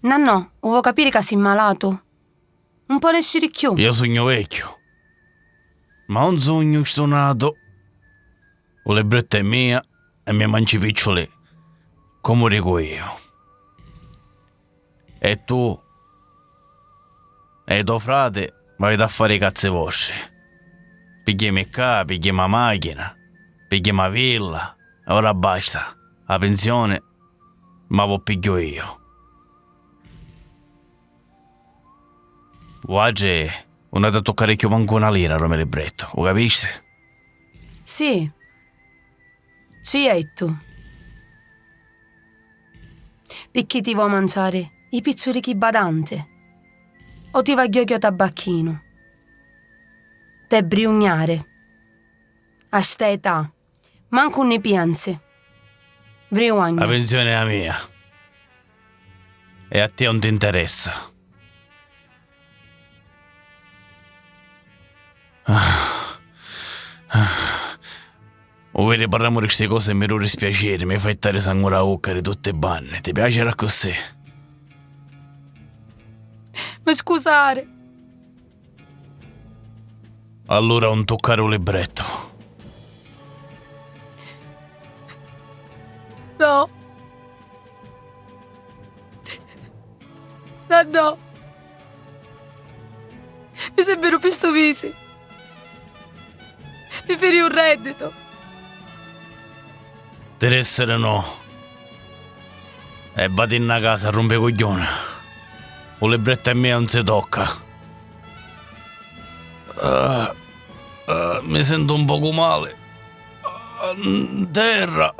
No, vuoi capire che sei malato? Un po' ne sciricchiù. Io sogno vecchio, ma un sogno stonato. O libretta è mia e mi mangi piccioli, come dico io. E tu e tuo frate vai a fare i cazzi vostri. Pigliami qua, pigliami la macchina, pigliami la villa, e ora basta. La pensione ma lo piglio io. Oggi non ha da toccare più manco una lira, come libretto, lo capisci? Sì. Ci hai tu. Perché ti vuoi mangiare i picciolichi badante? O ti va ghiocchio tabacchino? Te briugnare. A sta età, manco ne pensi. La Briugna. pensione è la mia. E a te non ti interessa. O vedi, parliamo di queste cose e mi devo dispiacere, mi fai stare sangue alla bocca di tutte le banne. Ti piacerà così? Ma scusare. Allora non toccare un libretto. No. No. Mi sembrano pistovisi. Mi feri un reddito. Deve essere no. E vado in casa a rompe coglione. Un libretto è mia non si tocca. Mi sento un poco male. Terra.